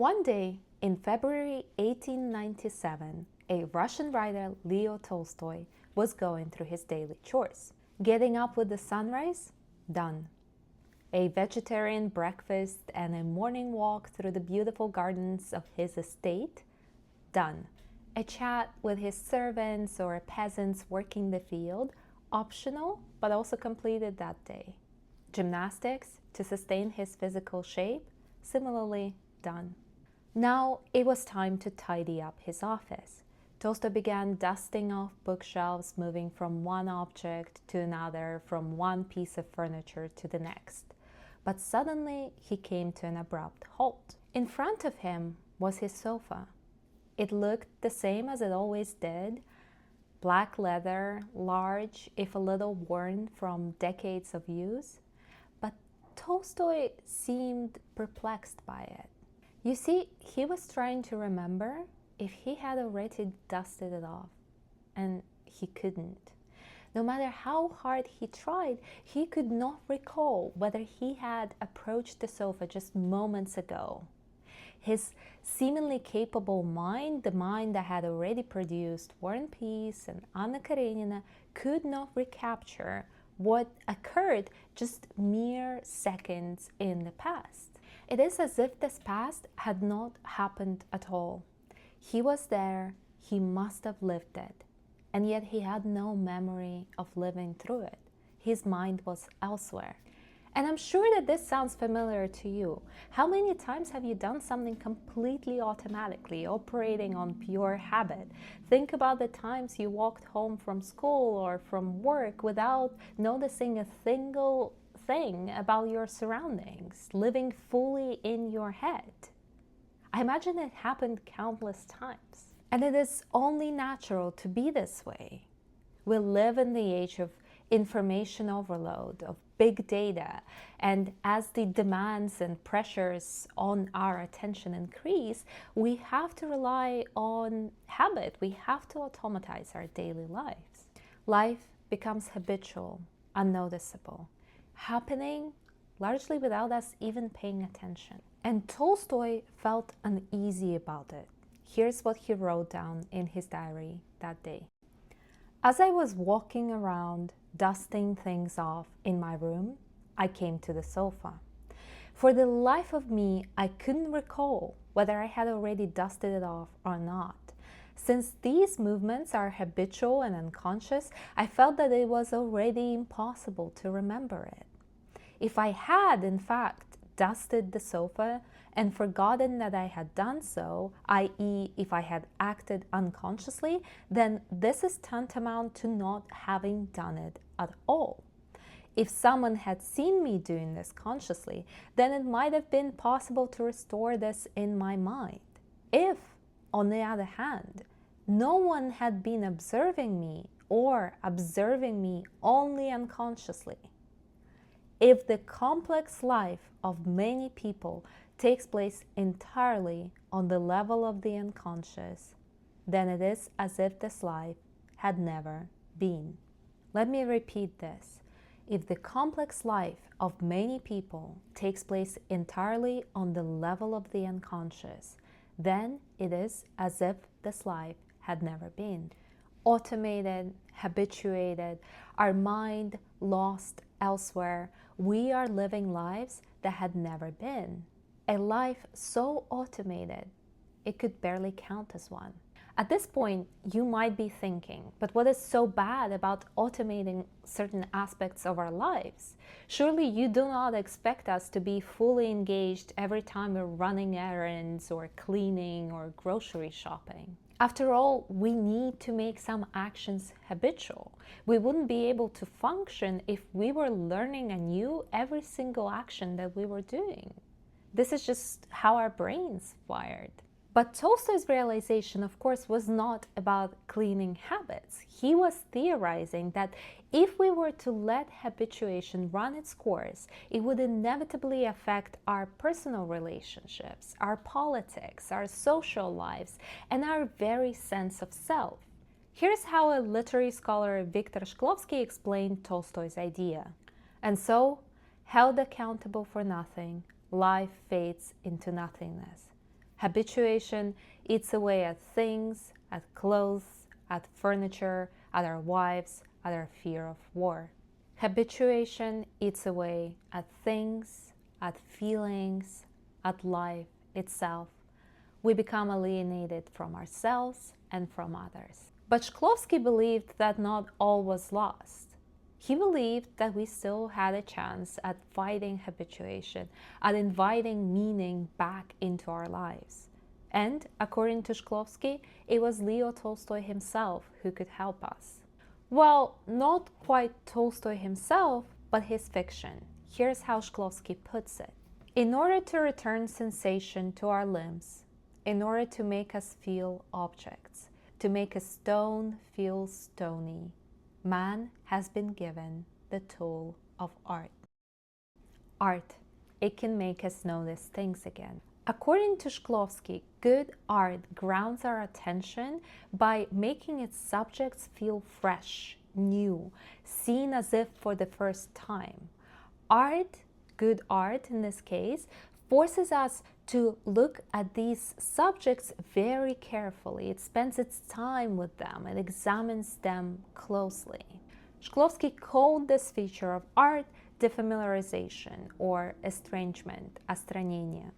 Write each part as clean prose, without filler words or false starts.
One day in February 1897, a Russian writer, Leo Tolstoy, was going through his daily chores. Getting up with the sunrise? Done. A vegetarian breakfast and a morning walk through the beautiful gardens of his estate? Done. A chat with his servants or peasants working the field? Optional, but also completed that day. Gymnastics to sustain his physical shape? Similarly, done. Now it was time to tidy up his office. Tolstoy began dusting off bookshelves, moving from one object to another, from one piece of furniture to the next. But suddenly he came to an abrupt halt. In front of him was his sofa. It looked the same as it always did. Black leather, large, if a little worn from decades of use. But Tolstoy seemed perplexed by it. You see, he was trying to remember if he had already dusted it off, and he couldn't. No matter how hard he tried, he could not recall whether he had approached the sofa just moments ago. His seemingly capable mind, the mind that had already produced War and Peace and Anna Karenina, could not recapture what occurred just mere seconds in the past. It is as if this past had not happened at all. He was there, he must have lived it, and yet he had no memory of living through it. His mind was elsewhere. And I'm sure that this sounds familiar to you. How many times have you done something completely automatically, operating on pure habit? Think about the times you walked home from school or from work without noticing a single thing about your surroundings, living fully in your head. I imagine it happened countless times. And it is only natural to be this way. We live in the age of information overload, of big data, and as the demands and pressures on our attention increase, we have to rely on habit. We have to automatize our daily lives. Life becomes habitual, unnoticeable, happening largely without us even paying attention. And Tolstoy felt uneasy about it. Here's what he wrote down in his diary that day. As I was walking around, dusting things off in my room, I came to the sofa. For the life of me, I couldn't recall whether I had already dusted it off or not. Since these movements are habitual and unconscious, I felt that it was already impossible to remember it. If I had, in fact, dusted the sofa and forgotten that I had done so, i.e., if I had acted unconsciously, then this is tantamount to not having done it at all. If someone had seen me doing this consciously, then it might have been possible to restore this in my mind. If, on the other hand, no one had been observing me or observing me only unconsciously, if the complex life of many people takes place entirely on the level of the unconscious, then it is as if this life had never been. Let me repeat this. If the complex life of many people takes place entirely on the level of the unconscious, then it is as if this life had never been. Automated, habituated, our mind lost elsewhere, we are living lives that had never been. A life so automated, it could barely count as one. At this point, you might be thinking, but what is so bad about automating certain aspects of our lives? Surely you do not expect us to be fully engaged every time we're running errands or cleaning or grocery shopping. After all, we need to make some actions habitual. We wouldn't be able to function if we were learning anew every single action that we were doing. This is just how our brains wired. But Tolstoy's realization, of course, was not about cleaning habits. He was theorizing that if we were to let habituation run its course, it would inevitably affect our personal relationships, our politics, our social lives, and our very sense of self. Here's how a literary scholar, Viktor Shklovsky, explained Tolstoy's idea. And so, held accountable for nothing, life fades into nothingness. Habituation eats away at things, at clothes, at furniture, at our wives, at our fear of war. Habituation eats away at things, at feelings, at life itself. We become alienated from ourselves and from others. But Shklovsky believed that not all was lost. He believed that we still had a chance at fighting habituation, at inviting meaning back into our lives. And, according to Shklovsky, it was Leo Tolstoy himself who could help us. Well, not quite Tolstoy himself, but his fiction. Here's how Shklovsky puts it. In order to return sensation to our limbs, in order to make us feel objects, to make a stone feel stony, man has been given the tool of art. Art, it can make us notice things again. According to Shklovsky, good art grounds our attention by making its subjects feel fresh, new, seen as if for the first time. Art, good art in this case, forces us to look at these subjects very carefully. It spends its time with them. It examines them closely. Shklovsky called this feature of art defamiliarization or estrangement, остранение.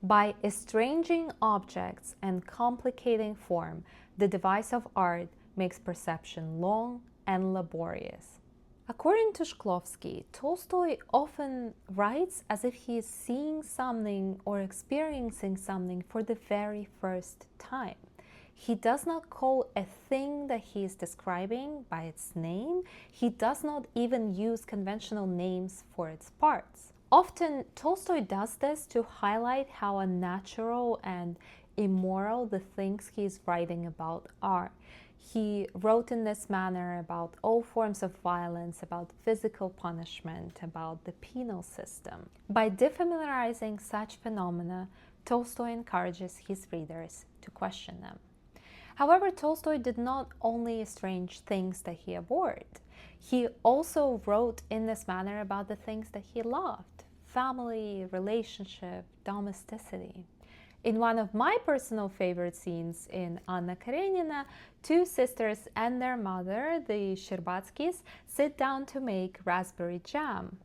By estranging objects and complicating form, the device of art makes perception long and laborious. According to Shklovsky, Tolstoy often writes as if he is seeing something or experiencing something for the very first time. He does not call a thing that he is describing by its name. He does not even use conventional names for its parts. Often, Tolstoy does this to highlight how unnatural and immoral the things he is writing about are. He wrote in this manner about all forms of violence, about physical punishment, about the penal system. By defamiliarizing such phenomena, Tolstoy encourages his readers to question them. However, Tolstoy did not only estrange things that he abhorred. He also wrote in this manner about the things that he loved: family, relationship, domesticity. In one of my personal favorite scenes in Anna Karenina, two sisters and their mother, the Sherbatskys, sit down to make raspberry jam.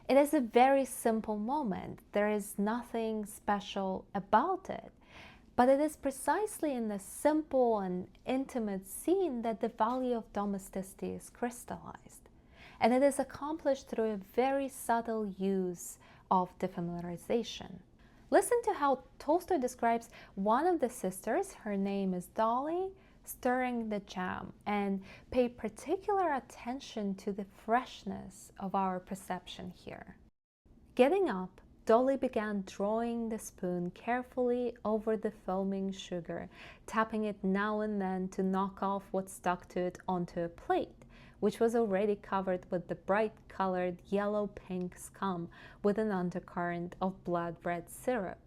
It is a very simple moment. There is nothing special about it. But it is precisely in this simple and intimate scene that the value of domesticity is crystallized. And it is accomplished through a very subtle use of defamiliarization. Listen to how Tolstoy describes one of the sisters, her name is Dolly, stirring the jam, and pay particular attention to the freshness of our perception here. Getting up, Dolly began drawing the spoon carefully over the foaming sugar, tapping it now and then to knock off what stuck to it onto a plate, which was already covered with the bright-colored yellow-pink scum with an undercurrent of blood-red syrup.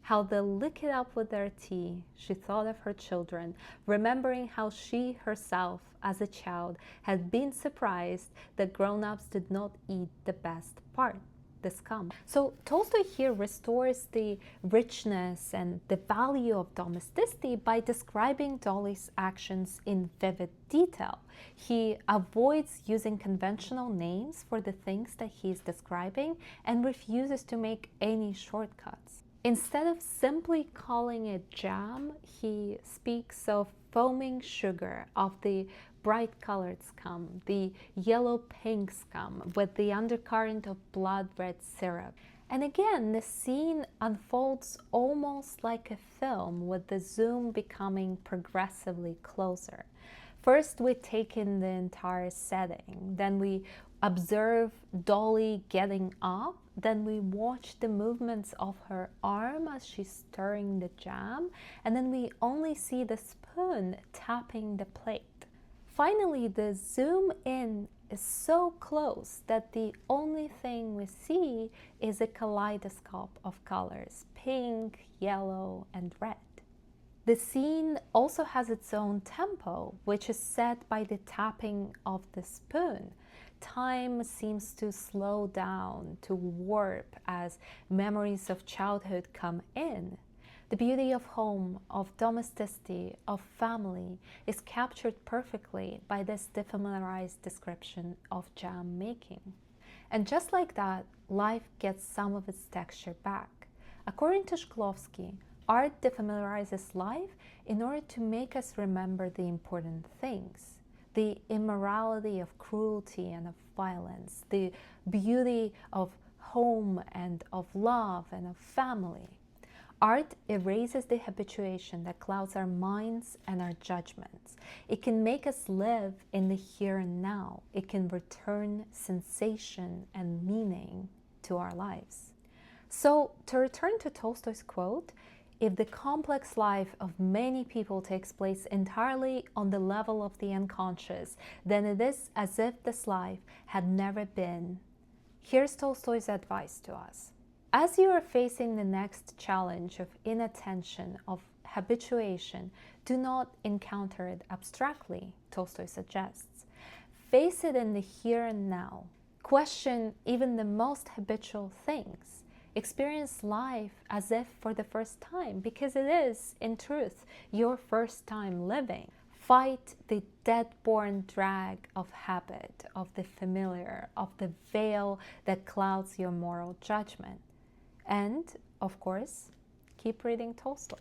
How they'll lick it up with their tea, she thought of her children, remembering how she herself, as a child, had been surprised that grown-ups did not eat the best part, the scum. So Tolstoy here restores the richness and the value of domesticity by describing Dolly's actions in vivid detail. He avoids using conventional names for the things that he's describing and refuses to make any shortcuts. Instead of simply calling it jam, he speaks of foaming sugar, of the bright-colored scum, the yellow-pink scum with the undercurrent of blood-red syrup. And again, the scene unfolds almost like a film, with the zoom becoming progressively closer. First, we take in the entire setting, then we observe Dolly getting up, then we watch the movements of her arm as she's stirring the jam, and then we only see the spoon tapping the plate. Finally, the zoom in is so close that the only thing we see is a kaleidoscope of colors: pink, yellow, and red. The scene also has its own tempo, which is set by the tapping of the spoon. Time seems to slow down, to warp as memories of childhood come in. The beauty of home, of domesticity, of family is captured perfectly by this defamiliarized description of jam making. And just like that, life gets some of its texture back. According to Shklovsky, art defamiliarizes life in order to make us remember the important things, the immorality of cruelty and of violence, the beauty of home and of love and of family. Art erases the habituation that clouds our minds and our judgments. It can make us live in the here and now. It can return sensation and meaning to our lives. So, to return to Tolstoy's quote, if the complex life of many people takes place entirely on the level of the unconscious, then it is as if this life had never been. Here's Tolstoy's advice to us. As you are facing the next challenge of inattention, of habituation, do not encounter it abstractly, Tolstoy suggests. Face it in the here and now. Question even the most habitual things. Experience life as if for the first time, because it is, in truth, your first time living. Fight the dead-born drag of habit, of the familiar, of the veil that clouds your moral judgment. And, of course, keep reading Tolstoy.